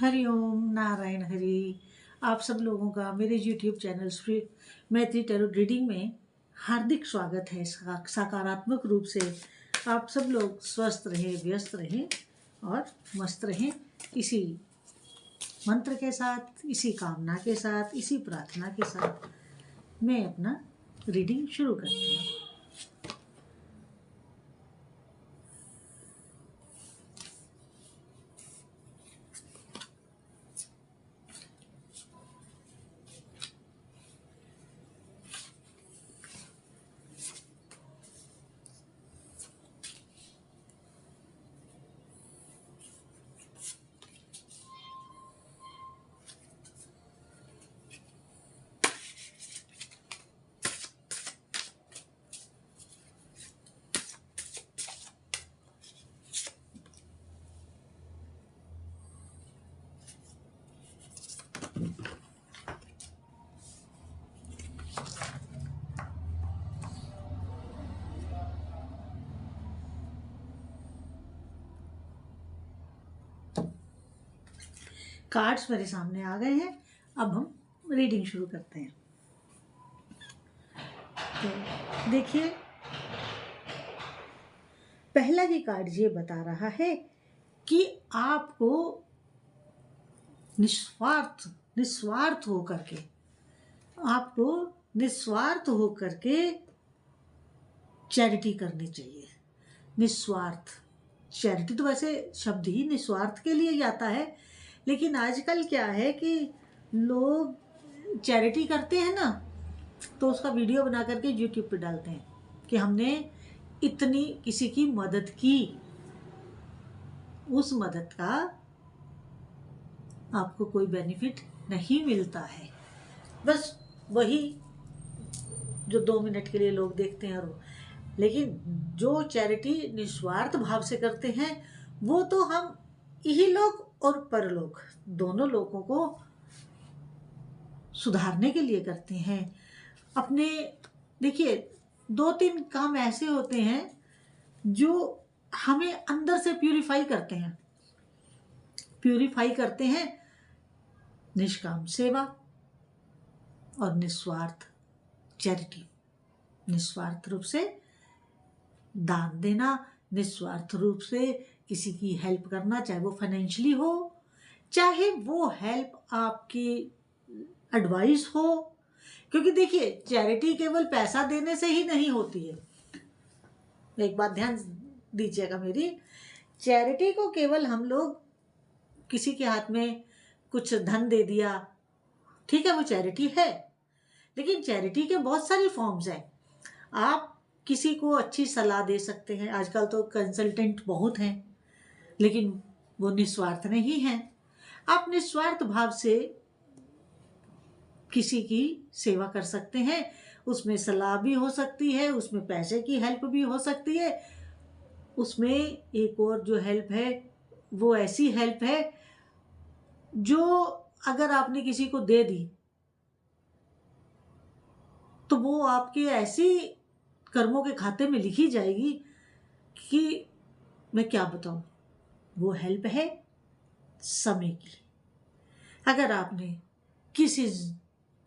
हरिओम नारायण हरि। आप सब लोगों का मेरे YouTube चैनल श्री मैत्री टैरो रीडिंग में हार्दिक स्वागत है। सकारात्मक रूप से आप सब लोग स्वस्थ रहें, व्यस्त रहें और मस्त रहें। इसी मंत्र के साथ, इसी कामना के साथ, इसी प्रार्थना के साथ मैं अपना रीडिंग शुरू करती हूँ। कार्ड्स मेरे सामने आ गए हैं। अब हम रीडिंग शुरू करते हैं। तो देखिए, पहला ही कार्ड ये बता रहा है कि आपको निस्वार्थ होकर के चैरिटी करनी चाहिए। निस्वार्थ चैरिटी तो वैसे शब्द ही निस्वार्थ के लिए ही आता है, लेकिन आजकल क्या है कि लोग चैरिटी करते हैं ना, तो उसका वीडियो बना करके यूट्यूब पे डालते हैं कि हमने इतनी किसी की मदद की। उस मदद का आपको कोई बेनिफिट नहीं मिलता है। बस वही जो 2 मिनट के लिए लोग देखते हैं। और लेकिन जो चैरिटी निस्वार्थ भाव से करते हैं, वो तो हम यही लोग और परलोक दोनों लोगों को सुधारने के लिए करते हैं। अपने देखिए, 2-3 काम ऐसे होते हैं जो हमें अंदर से प्यूरिफाई करते हैं। निष्काम सेवा और निस्वार्थ चैरिटी। निस्वार्थ रूप से दान देना, निस्वार्थ रूप से किसी की हेल्प करना, चाहे वो फाइनेंशियली हो, चाहे वो हेल्प आपकी एडवाइस हो। क्योंकि देखिए, चैरिटी केवल पैसा देने से ही नहीं होती है। एक बात ध्यान दीजिएगा मेरी, चैरिटी को केवल हम लोग किसी के हाथ में कुछ धन दे दिया, ठीक है, वो चैरिटी है। लेकिन चैरिटी के बहुत सारी फॉर्म्स हैं। आप किसी को अच्छी सलाह दे सकते हैं। आजकल तो कंसल्टेंट बहुत हैं, लेकिन वो निस्वार्थ नहीं हैं। आप निस्वार्थ भाव से किसी की सेवा कर सकते हैं। उसमें सलाह भी हो सकती है, उसमें पैसे की हेल्प भी हो सकती है। उसमें एक और जो हेल्प है, वो ऐसी हेल्प है जो अगर आपने किसी को दे दी तो वो आपके ऐसी कर्मों के खाते में लिखी जाएगी कि मैं क्या बताऊं। वो हेल्प है समय की। अगर आपने किसी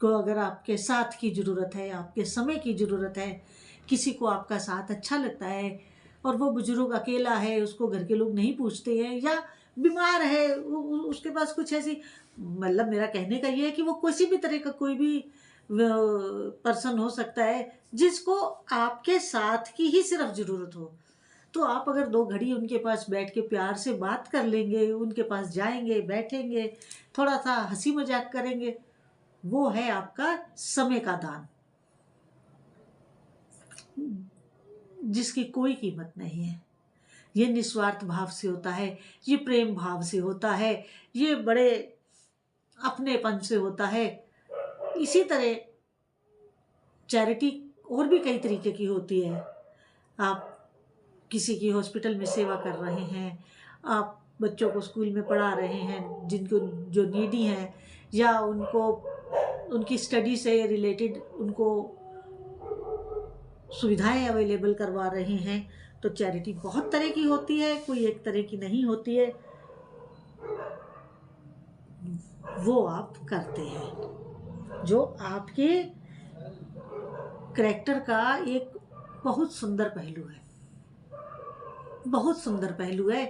को, अगर आपके साथ की ज़रूरत है, आपके समय की ज़रूरत है, किसी को आपका साथ अच्छा लगता है और वो बुजुर्ग अकेला है, उसको घर के लोग नहीं पूछते हैं, या बीमार है, उसके पास कुछ ऐसी, मतलब मेरा कहने का ये है कि वो किसी भी तरह का कोई भी पर्सन हो सकता है जिसको आपके साथ की ही सिर्फ ज़रूरत हो, तो आप अगर 2 घड़ी उनके पास बैठ के प्यार से बात कर लेंगे, उनके पास जाएंगे, बैठेंगे, थोड़ा सा हंसी मजाक करेंगे, वो है आपका समय का दान, जिसकी कोई कीमत नहीं है। ये निस्वार्थ भाव से होता है, ये प्रेम भाव से होता है, ये बड़े अपनेपन से होता है। इसी तरह चैरिटी और भी कई तरीके की होती है। आप किसी की हॉस्पिटल में सेवा कर रहे हैं, आप बच्चों को स्कूल में पढ़ा रहे हैं जिनको जो नीडी हैं, या उनको उनकी स्टडी से रिलेटेड उनको सुविधाएं अवेलेबल करवा रहे हैं। तो चैरिटी बहुत तरह की होती है, कोई एक तरह की नहीं होती है। वो आप करते हैं, जो आपके करैक्टर का एक बहुत सुंदर पहलू है, बहुत सुंदर पहलू है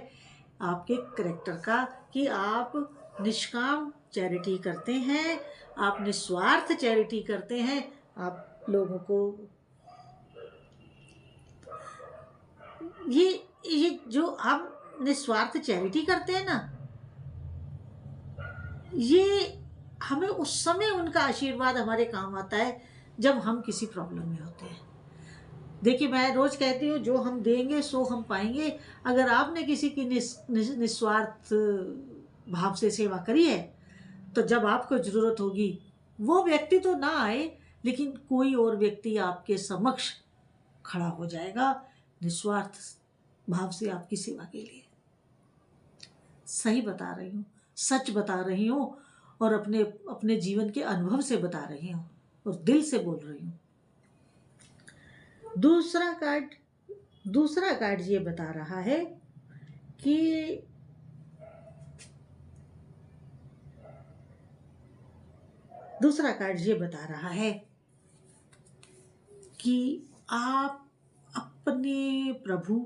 आपके करैक्टर का, कि आप निष्काम चैरिटी करते हैं, आप निस्वार्थ चैरिटी करते हैं। आप लोगों को ये जो आप निस्वार्थ चैरिटी करते हैं ना, ये हमें उस समय उनका आशीर्वाद हमारे काम आता है जब हम किसी प्रॉब्लम में होते हैं। देखिए, मैं रोज कहती हूँ, जो हम देंगे सो हम पाएंगे। अगर आपने किसी की निस्वार्थ भाव से सेवा करी है, तो जब आपको जरूरत होगी, वो व्यक्ति तो ना आए, लेकिन कोई और व्यक्ति आपके समक्ष खड़ा हो जाएगा निस्वार्थ भाव से आपकी सेवा के लिए। सही बता रही हूँ, सच बता रही हूँ, और अपने अपने जीवन के अनुभव से बता रही हूँ, और दिल से बोल रही हूँ। दूसरा कार्ड ये बता रहा है कि आप अपने प्रभु,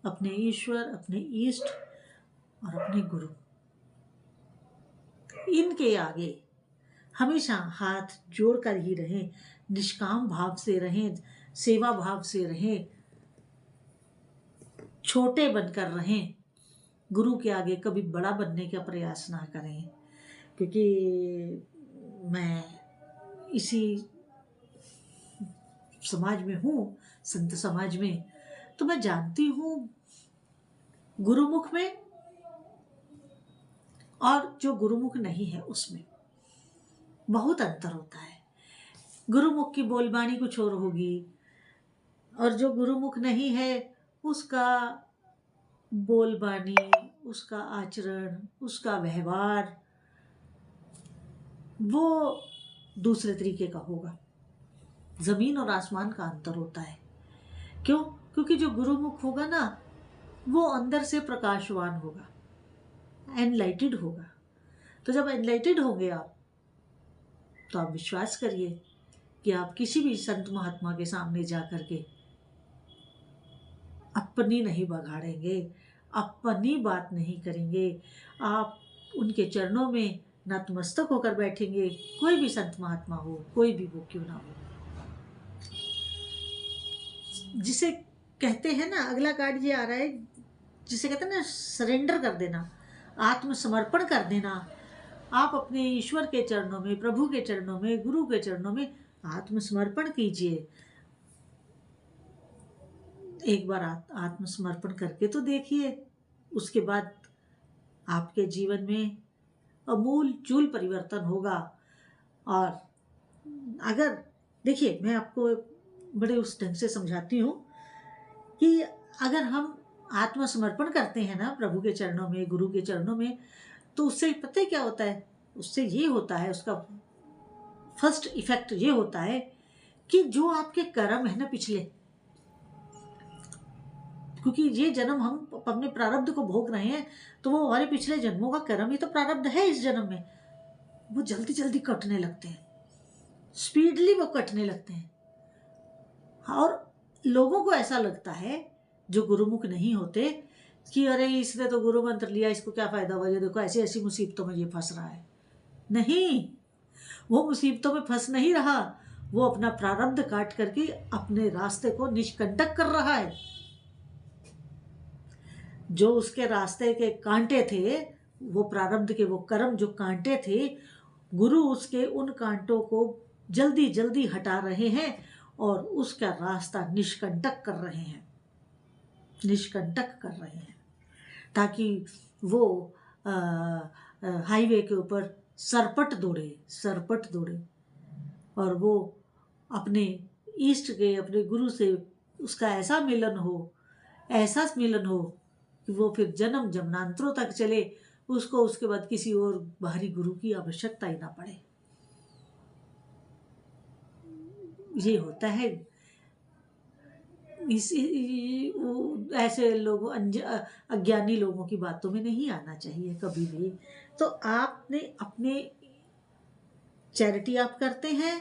अपने ईश्वर, अपने इष्ट और अपने गुरु, इनके आगे हमेशा हाथ जोड़कर ही रहें, निष्काम भाव से रहें, सेवा भाव से रहें, छोटे बनकर रहें। गुरु के आगे कभी बड़ा बनने का प्रयास ना करें, क्योंकि मैं इसी समाज में हूँ, संत समाज में, तो मैं जानती हूँ गुरुमुख में और जो गुरुमुख नहीं है उसमें बहुत अंतर होता है। गुरुमुख की बोलबाणी कुछ और होगी, और जो गुरुमुख नहीं है उसका बोलबानी, उसका आचरण, उसका व्यवहार वो दूसरे तरीके का होगा। जमीन और आसमान का अंतर होता है। क्यों? क्योंकि जो गुरुमुख होगा ना, वो अंदर से प्रकाशवान होगा, एनलाइटेड होगा। तो जब एनलाइटेड होंगे आप, तो आप विश्वास करिए कि आप किसी भी संत महात्मा के सामने जा करके अपनी नहीं बघाड़ेंगे, अपनी बात नहीं करेंगे। आप उनके चरणों में नतमस्तक होकर बैठेंगे, कोई भी संत महात्मा हो, कोई भी वो क्यों ना हो। जिसे कहते हैं ना, अगला कार्ड ये आ रहा है, जिसे कहते हैं ना सरेंडर कर देना, आत्मसमर्पण कर देना। आप अपने ईश्वर के चरणों में, प्रभु के चरणों में, गुरु के चरणों में आत्मसमर्पण कीजिए। एक बार आत्मसमर्पण करके तो देखिए, उसके बाद आपके जीवन में अमूल चूल परिवर्तन होगा। और अगर देखिए, मैं आपको बड़े उस ढंग से समझाती हूँ कि अगर हम आत्मसमर्पण करते हैं ना प्रभु के चरणों में, गुरु के चरणों में, तो उससे पता है क्या होता है? उससे ये होता है, उसका फर्स्ट इफेक्ट ये होता है कि जो आपके कर्म है ना पिछले, क्योंकि ये जन्म हम अपने प्रारब्ध को भोग रहे हैं, तो वो हमारे पिछले जन्मों का कर्म ही तो प्रारब्ध है इस जन्म में, वो जल्दी जल्दी कटने लगते हैं, स्पीडली वो कटने लगते हैं। और लोगों को ऐसा लगता है जो गुरुमुख नहीं होते कि अरे इसने तो गुरु मंत्र लिया, इसको क्या फायदा हुआ, ये देखो ऐसी ऐसी मुसीबतों में ये फंस रहा है। नहीं, वो मुसीबतों में फंस नहीं रहा, वो अपना प्रारब्ध काट करके अपने रास्ते को निष्कंटक कर रहा है। जो उसके रास्ते के कांटे थे, वो प्रारब्ध के वो कर्म जो कांटे थे, गुरु उसके उन कांटों को जल्दी जल्दी हटा रहे हैं और उसका रास्ता निष्कंटक कर रहे हैं, निष्कंटक कर रहे हैं, ताकि वो हाईवे के ऊपर सरपट दौड़े और वो अपने इष्ट के, अपने गुरु से उसका ऐसा मिलन हो कि वो फिर जन्म जन्मांतरों तक चले, उसको उसके बाद किसी और बाहरी गुरु की आवश्यकता ही ना पड़े। ये होता है ऐसे लोगों अज्ञानी लोगों की बातों में नहीं आना चाहिए कभी भी। तो आपने अपने चैरिटी आप करते हैं,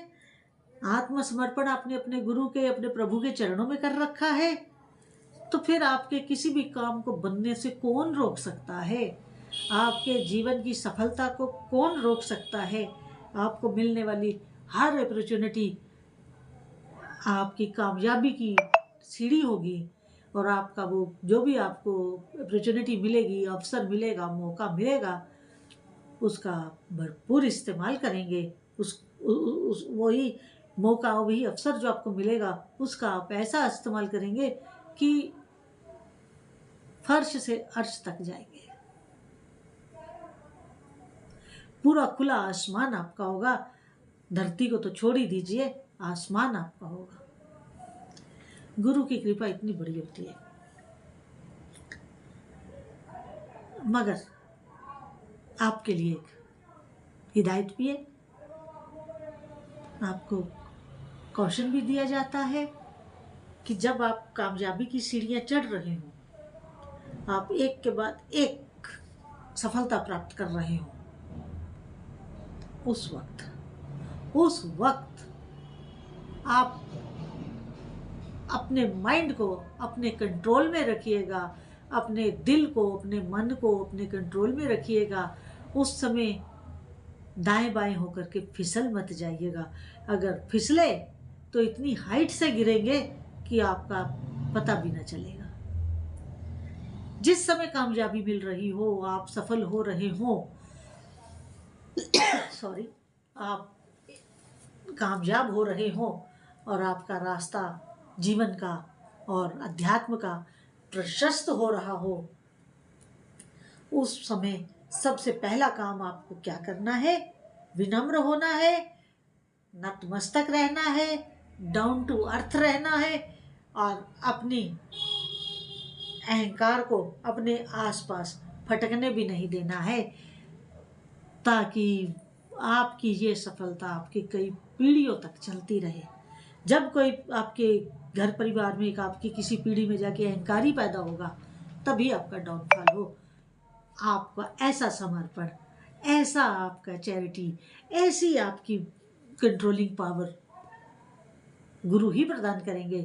आत्मसमर्पण आपने अपने गुरु के, अपने प्रभु के चरणों में कर रखा है, तो फिर आपके किसी भी काम को बनने से कौन रोक सकता है? आपके जीवन की सफलता को कौन रोक सकता है? आपको मिलने वाली हर अपॉर्चुनिटी आपकी कामयाबी की सीढ़ी होगी, और आपका वो जो भी आपको अपॉर्चुनिटी मिलेगी, अवसर मिलेगा, मौका मिलेगा, उसका भरपूर इस्तेमाल करेंगे। उस वही मौका, वही अवसर जो आपको मिलेगा, उसका आप ऐसा इस्तेमाल करेंगे कि फर्श से अर्श तक जाएंगे। पूरा खुला आसमान आपका होगा। धरती को तो छोड़ ही दीजिए, आसमान आपका होगा। गुरु की कृपा इतनी बड़ी होती है। मगर आपके लिए एक हिदायत भी है, आपको कौशन भी दिया जाता है कि जब आप कामयाबी की सीढ़ियां चढ़ रहे हो, आप एक के बाद एक सफलता प्राप्त कर रहे हो, उस वक्त आप अपने माइंड को अपने कंट्रोल में रखिएगा, अपने दिल को, अपने मन को अपने कंट्रोल में रखिएगा। उस समय दाएं बाएं होकर के फिसल मत जाइएगा। अगर फिसले तो इतनी हाइट से गिरेंगे कि आपका पता भी न चलेगा। जिस समय कामयाबी मिल रही हो, आप सफल हो रहे हो, सॉरी, आप कामयाब हो रहे हो और आपका रास्ता जीवन का और अध्यात्म का प्रशस्त हो रहा हो, उस समय सबसे पहला काम आपको क्या करना है? विनम्र होना है, नतमस्तक रहना है, डाउन टू अर्थ रहना है, और अपनी अहंकार को अपने आसपास फटकने भी नहीं देना है, ताकि आपकी ये सफलता आपकी कई पीढ़ियों तक चलती रहे। जब कोई आपके घर परिवार में, एक आपकी किसी पीढ़ी में जाके अहंकारी पैदा होगा, तभी आपका डाउनफॉल हो। आपका ऐसा समर्पण, ऐसा आपका चैरिटी, ऐसी आपकी कंट्रोलिंग पावर गुरु ही प्रदान करेंगे।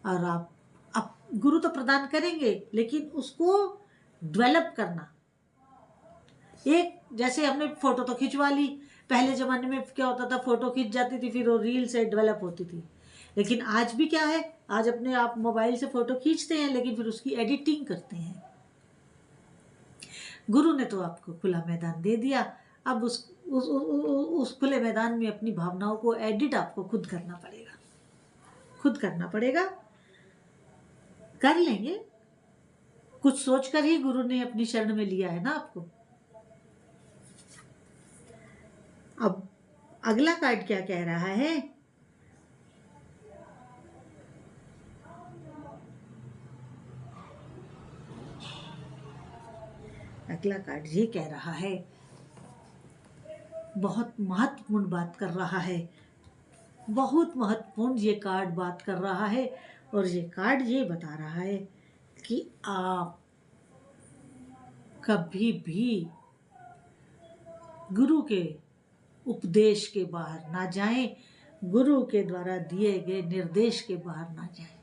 और आप गुरु तो प्रदान करेंगे, लेकिन उसको डेवलप करना। एक जैसे हमने फोटो तो खिंचवा ली, पहले ज़माने में क्या होता था, फोटो खिंच जाती थी, फिर वो रील से डेवलप होती थी। लेकिन आज भी क्या है, आज अपने आप मोबाइल से फोटो खींचते हैं, लेकिन फिर उसकी एडिटिंग करते हैं। गुरु ने तो आपको खुला मैदान दे दिया, अब उस खुले मैदान में अपनी भावनाओं को एडिट आपको खुद करना पड़ेगा, खुद करना पड़ेगा। कर लेंगे, कुछ सोचकर ही गुरु ने अपनी शरण में लिया है ना आपको। अब अगला कार्ड क्या कह रहा है? अगला कार्ड ये कह रहा है, बहुत महत्वपूर्ण बात कर रहा है, बहुत महत्वपूर्ण ये कार्ड बात कर रहा है। और ये कार्ड ये बता रहा है कि आप कभी भी गुरु के उपदेश के बाहर ना जाएं, गुरु के द्वारा दिए गए निर्देश के बाहर ना जाएं,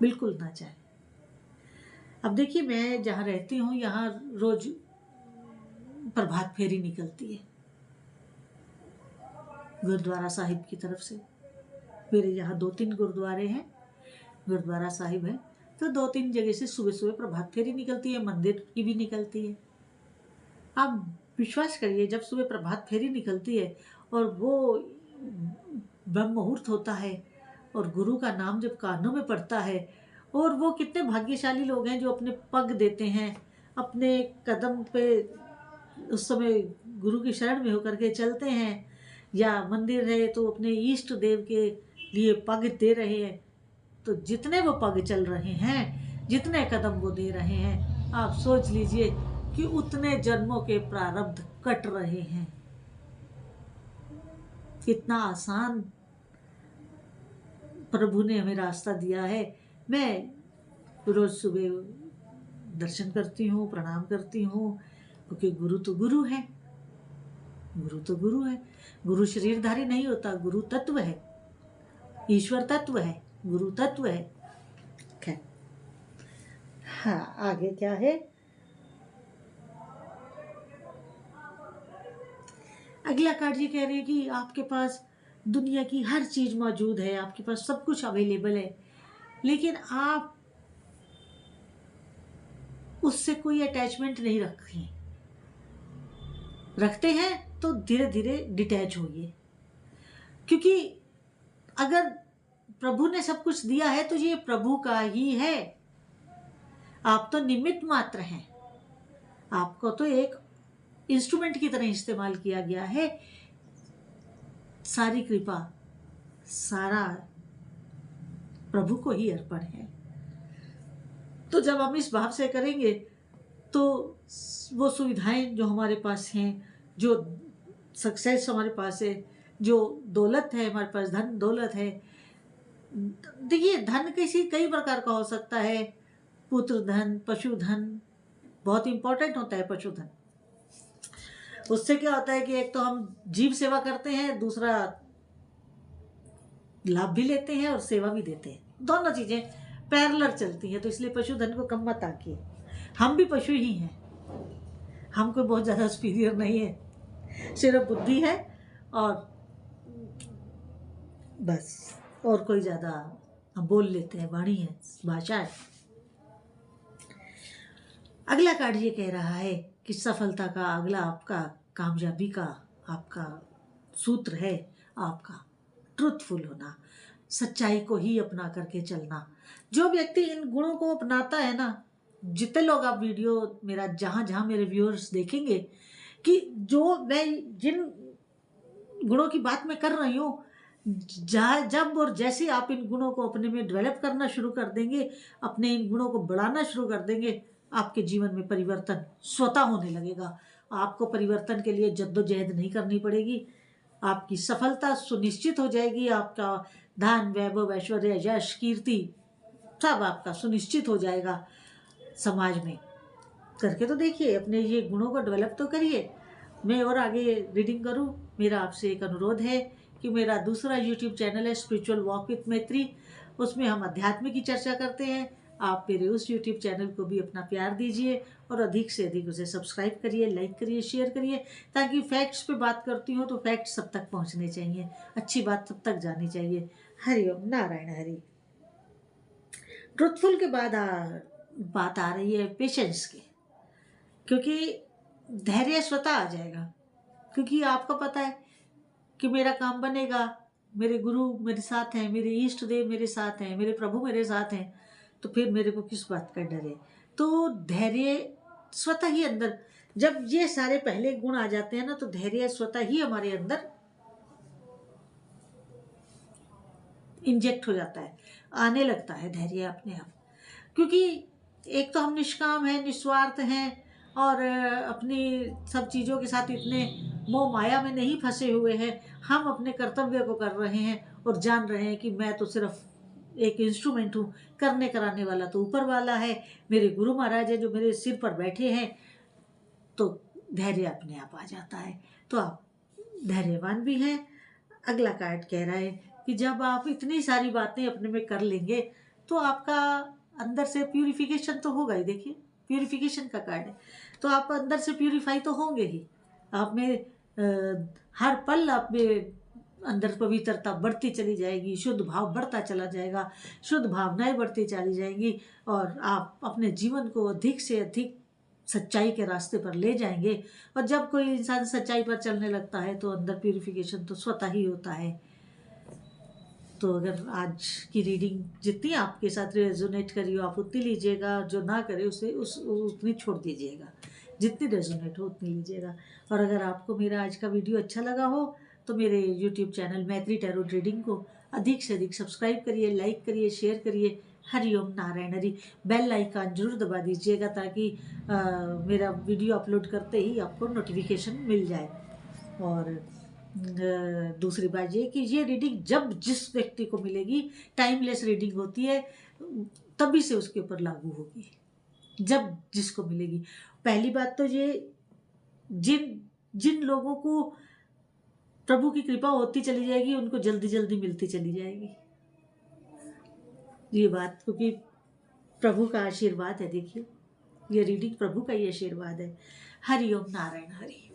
बिल्कुल ना जाएं। अब देखिए, मैं जहाँ रहती हूँ, यहाँ रोज प्रभात फेरी निकलती है गुरुद्वारा साहिब की तरफ से। मेरे यहाँ 2-3 गुरुद्वारे हैं, गुरुद्वारा साहिब है, तो 2-3 जगह से सुबह सुबह प्रभात फेरी निकलती है, मंदिर की भी निकलती है। आप विश्वास करिए, जब सुबह प्रभात फेरी निकलती है और वो ब्रह्म मुहूर्त होता है और गुरु का नाम जब कानों में पड़ता है, और वो कितने भाग्यशाली लोग हैं जो अपने पग देते हैं, अपने कदम पे उस समय गुरु की शरण में होकर के चलते हैं, या मंदिर रहे तो अपने इष्ट देव के लिए पग दे रहे हैं। तो जितने वो पग चल रहे हैं, जितने कदम वो दे रहे हैं, आप सोच लीजिए कि उतने जन्मों के प्रारब्ध कट रहे हैं। कितना आसान प्रभु ने हमें रास्ता दिया है। मैं रोज़ सुबह दर्शन करती हूँ, प्रणाम करती हूँ, क्योंकि गुरु तो गुरु है, गुरु तो गुरु है। गुरु शरीरधारी नहीं होता, गुरु तत्व है, ईश्वर तत्व है, गुरु तत्व है। खैर, हाँ, आगे क्या है? अगला कार्ड ये कह रहे हैं कि आपके पास दुनिया की हर चीज़ मौजूद है, आपके पास सब कुछ अवेलेबल है, लेकिन आप उससे कोई अटैचमेंट नहीं रखते हैं तो धीरे धीरे डिटैच होइए, क्योंकि अगर प्रभु ने सब कुछ दिया है तो ये प्रभु का ही है। आप तो निमित्त मात्र हैं, आपको तो एक इंस्ट्रूमेंट की तरह इस्तेमाल किया गया है। सारी कृपा, सारा प्रभु को ही अर्पण है। तो जब हम इस भाव से करेंगे तो वो सुविधाएं जो हमारे पास हैं, जो सक्सेस हमारे पास है, जो दौलत है हमारे पास, धन दौलत है। देखिए, धन कई प्रकार का हो सकता है। पुत्र धन, पशुधन बहुत इंपॉर्टेंट होता है। पशुधन, उससे क्या होता है कि एक तो हम जीव सेवा करते हैं, दूसरा लाभ भी लेते हैं और सेवा भी देते हैं। दोनों चीजें पैरेलल चलती हैं, तो इसलिए पशुधन को कम मत आंकिए। हम भी पशु ही हैं, हम कोई बहुत ज़्यादा सुपीरियर नहीं है, सिर्फ बुद्धि है और बस, और कोई ज़्यादा हम बोल लेते हैं, वाणी है, भाषा है। अगला कार्ड ये कह रहा है कि सफलता का अगला आपका, कामयाबी का आपका सूत्र है आपका ट्रुथफुल होना, सच्चाई को ही अपना करके चलना। जो व्यक्ति इन गुणों को अपनाता है ना, जितने लोग आप वीडियो मेरा जहाँ मेरे व्यूअर्स देखेंगे कि जो मैं जिन गुणों की बात मैं कर रही हूँ, जब और जैसे आप इन गुणों को अपने में डेवलप करना शुरू कर देंगे, अपने इन गुणों को बढ़ाना शुरू कर देंगे, आपके जीवन में परिवर्तन स्वतः होने लगेगा। आपको परिवर्तन के लिए जद्दोजहद नहीं करनी पड़ेगी, आपकी सफलता सुनिश्चित हो जाएगी। आपका धन, वैभव, ऐश्वर्य, यश, कीर्ति सब आपका सुनिश्चित हो जाएगा समाज में। करके तो देखिए, अपने ये गुणों को डेवलप तो करिए। मैं और आगे रीडिंग करूं, मेरा आपसे एक अनुरोध है कि मेरा दूसरा यूट्यूब चैनल है स्पिरिचुअल वॉक विथ मैत्री, उसमें हम अध्यात्म की चर्चा करते हैं। आप मेरे उस यूट्यूब चैनल को भी अपना प्यार दीजिए और अधिक से अधिक उसे सब्सक्राइब करिए, लाइक करिए, शेयर करिए, ताकि फैक्ट्स पे बात करती हूँ तो फैक्ट्स सब तक पहुँचने चाहिए, अच्छी बात सब तक जानी चाहिए। हरिओम नारायण हरि। ट्रुथफुल के बाद बात आ रही है पेशेंस की, क्योंकि धैर्य स्वतः आ जाएगा, क्योंकि आपको पता है कि मेरा काम बनेगा, मेरे गुरु मेरे साथ हैं, मेरे इष्ट देव मेरे साथ हैं, मेरे प्रभु मेरे साथ हैं, तो फिर मेरे को किस बात का डर है। तो धैर्य स्वतः ही अंदर, जब ये सारे पहले गुण आ जाते हैं ना, तो धैर्य स्वतः ही हमारे अंदर इंजेक्ट हो जाता है, आने लगता है धैर्य अपने आप। क्योंकि एक तो हम निष्काम हैं, निस्वार्थ हैं और अपनी सब चीज़ों के साथ इतने मोह माया में नहीं फंसे हुए हैं। हम अपने कर्तव्य को कर रहे हैं और जान रहे हैं कि मैं तो सिर्फ एक इंस्ट्रूमेंट हूँ, करने कराने वाला तो ऊपर वाला है, मेरे गुरु महाराज है जो मेरे सिर पर बैठे हैं। तो धैर्य अपने आप आ जाता है, तो आप धैर्यवान भी हैं। अगला कार्ड कह रहा है कि जब आप इतनी सारी बातें अपने में कर लेंगे तो आपका अंदर से प्यूरिफिकेशन तो होगा ही। देखिए, प्यूरिफिकेशन का कार्ड है, तो आप अंदर से प्यूरिफाई तो होंगे ही। आप में हर पल आप में अंदर पवित्रता बढ़ती चली जाएगी, शुद्ध भाव बढ़ता चला जाएगा, शुद्ध भावनाएं बढ़ती चली जाएंगी और आप अपने जीवन को अधिक से अधिक सच्चाई के रास्ते पर ले जाएंगे। और जब कोई इंसान सच्चाई पर चलने लगता है तो अंदर प्यूरिफिकेशन तो स्वतः ही होता है। तो अगर आज की रीडिंग जितनी आपके साथ रेजोनेट करी हो आप उतनी लीजिएगा, जो ना करे उसे उतनी छोड़ दीजिएगा, जितनी रेजोनेट हो उतनी लीजिएगा। और अगर आपको मेरा आज का वीडियो अच्छा लगा हो तो मेरे यूट्यूब चैनल मैत्री टैरो रीडिंग को अधिक से अधिक सब्सक्राइब करिए, लाइक करिए, शेयर करिए। हरिओम नारायण हरि। बेल आइकन जरूर दबा दीजिएगा ताकि मेरा वीडियो अपलोड करते ही आपको नोटिफिकेशन मिल जाए। और दूसरी बात ये कि ये रीडिंग जब जिस व्यक्ति को मिलेगी, टाइमलेस रीडिंग होती है, तभी से उसके ऊपर लागू होगी, जब जिसको मिलेगी। पहली बात तो ये, जिन जिन लोगों को प्रभु की कृपा होती चली जाएगी उनको जल्दी जल्दी मिलती चली जाएगी ये बात, क्योंकि प्रभु का आशीर्वाद है। देखिए, ये रीडिंग प्रभु का ही आशीर्वाद है। हरि ओम नारायण हरि।